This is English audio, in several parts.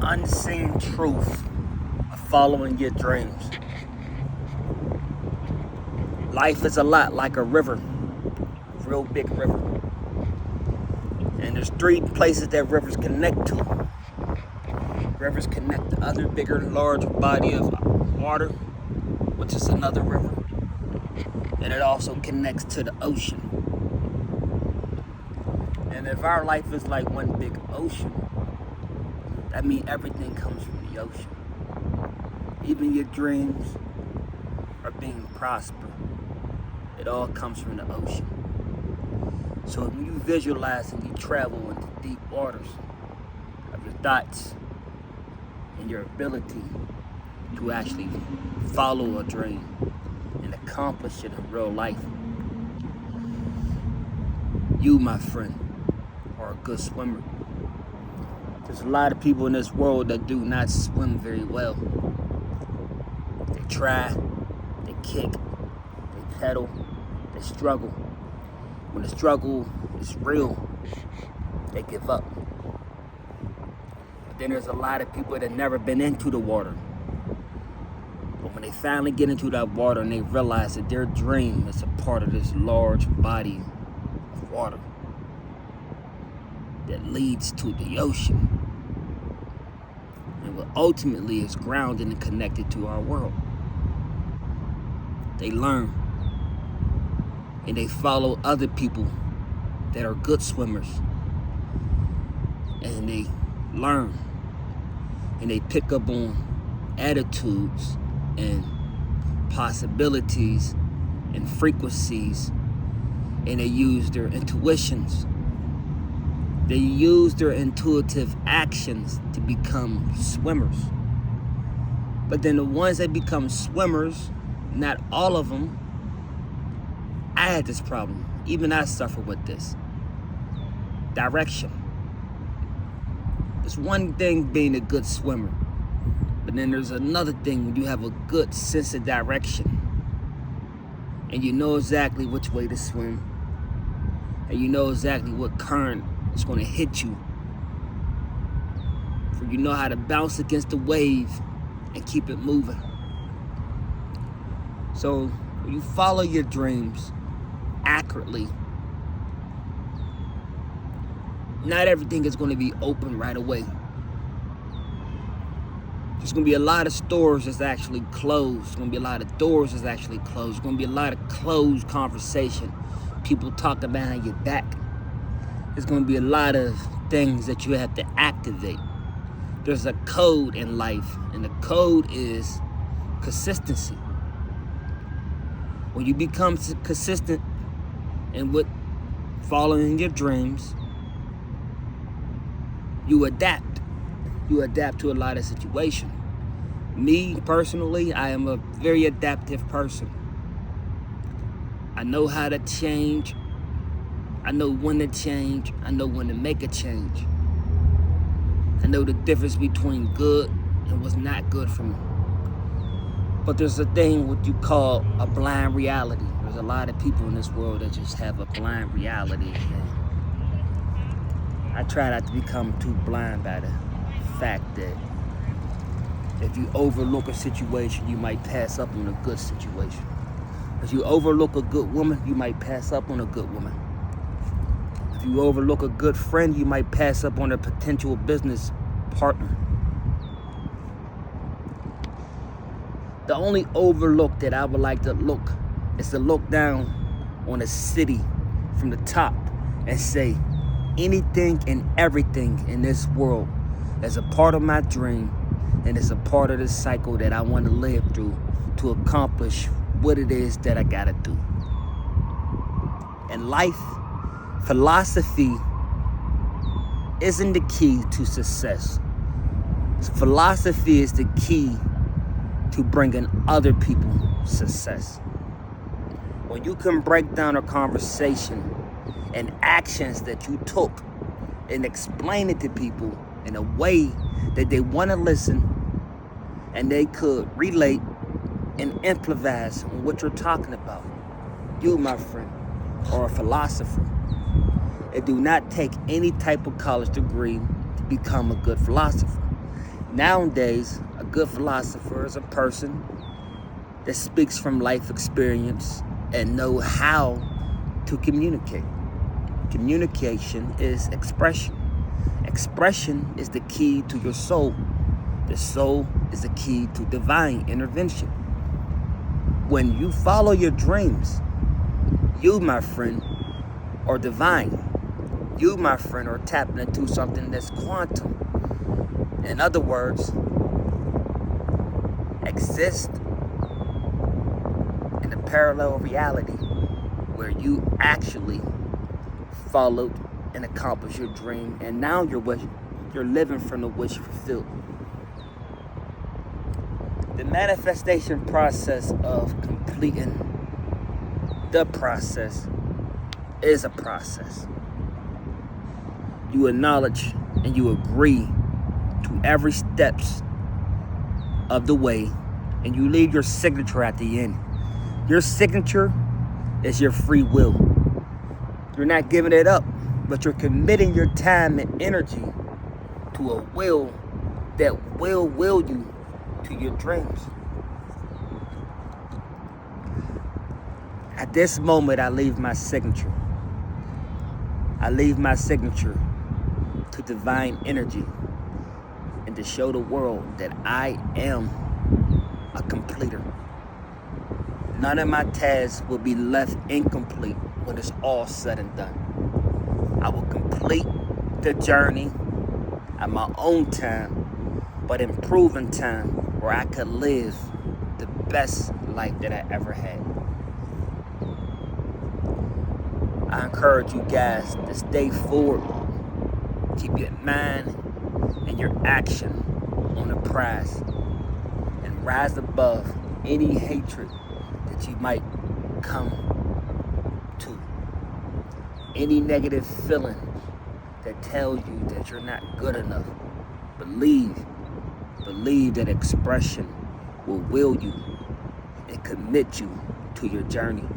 unseen truth of following your dreams. Life is a lot like a river, a real big river. And there's three places that rivers connect to. Rivers connect to other bigger, large body of water, which is another river. And it also connects to the ocean. And if our life is like one big ocean, that means everything comes from the ocean. Even your dreams or being prosperous, it all comes from the ocean. So when you visualize and you travel into deep waters of your thoughts and your ability to actually follow a dream and accomplish it in real life, you, my friend, are a good swimmer. There's a lot of people in this world that do not swim very well. They try, they kick, they pedal, they struggle. When the struggle is real, they give up. But then there's a lot of people that never been into the water. But when they finally get into that water and they realize that their dream is a part of this large body of water that leads to the ocean, and what ultimately is grounded and connected to our world. They learn and they follow other people that are good swimmers, and they learn and they pick up on attitudes and possibilities and frequencies, and they use their intuitions. They use their intuitive actions to become swimmers. But then the ones that become swimmers, not all of them. I had this problem. Even I suffer with this. Direction. It's one thing being a good swimmer, but then there's another thing when you have a good sense of direction and you know exactly which way to swim and you know exactly what current is going to hit you. For you know how to bounce against the wave and keep it moving. So when you follow your dreams accurately, not everything is going to be open right away. There's going to be a lot of stores that's actually closed. There's going to be a lot of doors that's actually closed. There's going to be a lot of closed conversation. People talking behind your back. There's going to be a lot of things that you have to activate. There's a code in life, and the code is consistency. When you become consistent in with following your dreams, you adapt. You adapt to a lot of situations. Me, personally, I am a very adaptive person. I know how to change. I know when to change. I know when to make a change. I know the difference between good and what's not good for me. But there's a thing what you call a blind reality. There's a lot of people in this world that just have a blind reality. And I try not to become too blind by the fact that if you overlook a situation, you might pass up on a good situation. If you overlook a good woman, you might pass up on a good woman. If you overlook a good friend, you might pass up on a potential business partner. The only overlook that I would like to look is to look down on a city from the top and say, anything and everything in this world is a part of my dream, and it's a part of the cycle that I want to live through to accomplish what it is that I gotta do. In life, philosophy isn't the key to success. Philosophy is the key to bringing other people success. When you can break down a conversation and actions that you took and explain it to people in a way that they want to listen and they could relate and improvise on what you're talking about, you, my friend, are a philosopher. It do not take any type of college degree to become a good philosopher. Nowadays, a good philosopher is a person that speaks from life experience and know how to communicate. Communication is expression. Expression is the key to your soul. The soul is the key to divine intervention. When you follow your dreams, you, my friend, are divine. You, my friend, are tapping into something that's quantum. In other words, exist in a parallel reality where you actually followed and accomplished your dream, and now you're living from the wish fulfilled. The manifestation process of completing the process is a process. You acknowledge and you agree to every steps of the way, and you leave your signature at the end. Your signature is your free will. You're not giving it up, but you're committing your time and energy to a will that will you to your dreams. At this moment, I leave my signature. I leave my signature to divine energy and to show the world that I am a completer. None of my tasks will be left incomplete when it's all said and done. I will complete the journey at my own time, but in proven time where I could live the best life that I ever had. I encourage you guys to stay forward. Keep your mind and your action on the prize and rise above any hatred that you might come to. Any negative feeling that tells you that you're not good enough. Believe that expression will you and commit you to your journey.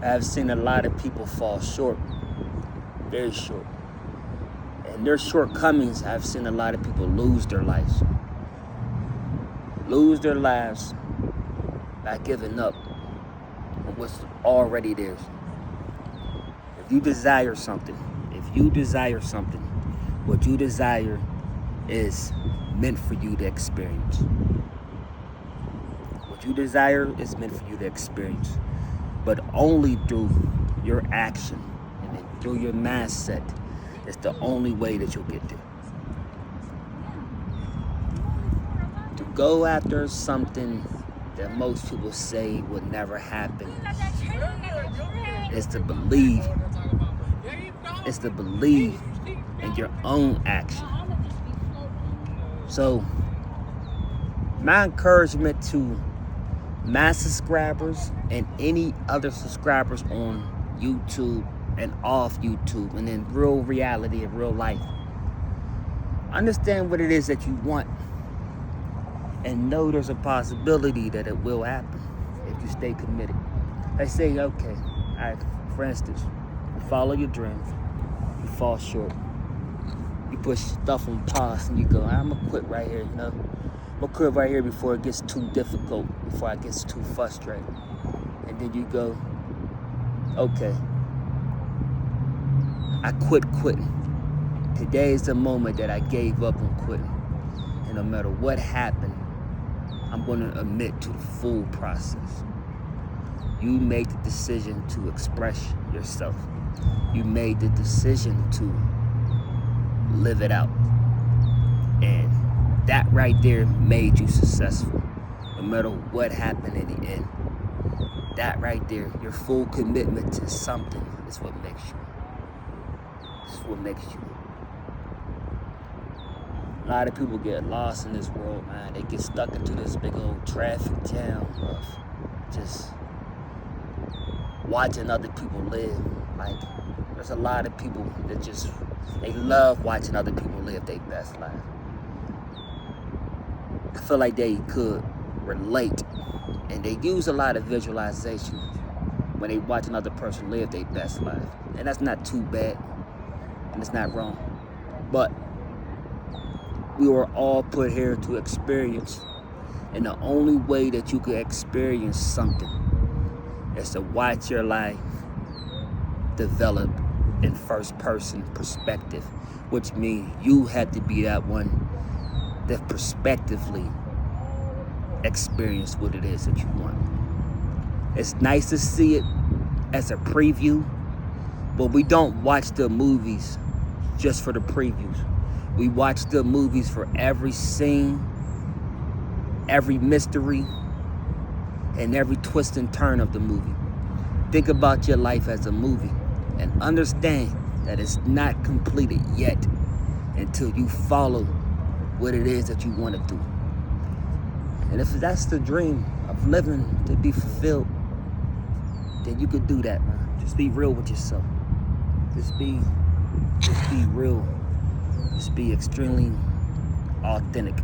I've seen a lot of people fall short, very short. And their shortcomings, I've seen a lot of people lose their lives. Lose their lives by giving up on what's already theirs. If you desire something, what you desire is meant for you to experience. What you desire is meant for you to experience. But only through your action and then through your mindset is the only way that you'll get there. To go after something that most people say would never happen is to believe. It's to believe in your own action. So, my encouragement to my subscribers and any other subscribers on YouTube and off YouTube and in real reality and real life, understand what it is that you want and know there's a possibility that it will happen if you stay committed. They say, okay, all right, for instance, you follow your dreams, you fall short, you put stuff on pause and you go, I'm gonna quit right here, I'm gonna quit right here before it gets too difficult, before I get too frustrated. And then you go, okay, I quit quitting. Today is the moment that I gave up on quitting. And no matter what happened, I'm gonna admit to the full process. You made the decision to express yourself. You made the decision to live it out. And that right there made you successful, no matter what happened in the end. That right there, your full commitment to something is what makes you. It's what makes you. A lot of people get lost in this world, man. They get stuck into this big old traffic jam of just watching other people live. Like, there's a lot of people that they love watching other people live their best life. I feel like they could relate, and they use a lot of visualization when they watch another person live their best life. And that's not too bad, and it's not wrong. But We were all put here to experience. And the only way that you could experience something is to watch your life develop in first person perspective, which means you had to be that one that prospectively experience what it is that you want. It's nice to see it as a preview, but we don't watch the movies just for the previews. We watch the movies for every scene, every mystery, and every twist and turn of the movie. Think about your life as a movie and understand that it's not completed yet until you follow what it is that you want to do. And if that's the dream of living to be fulfilled, then you could do that, man. Just be real with yourself. Just be real. Just be extremely authentic.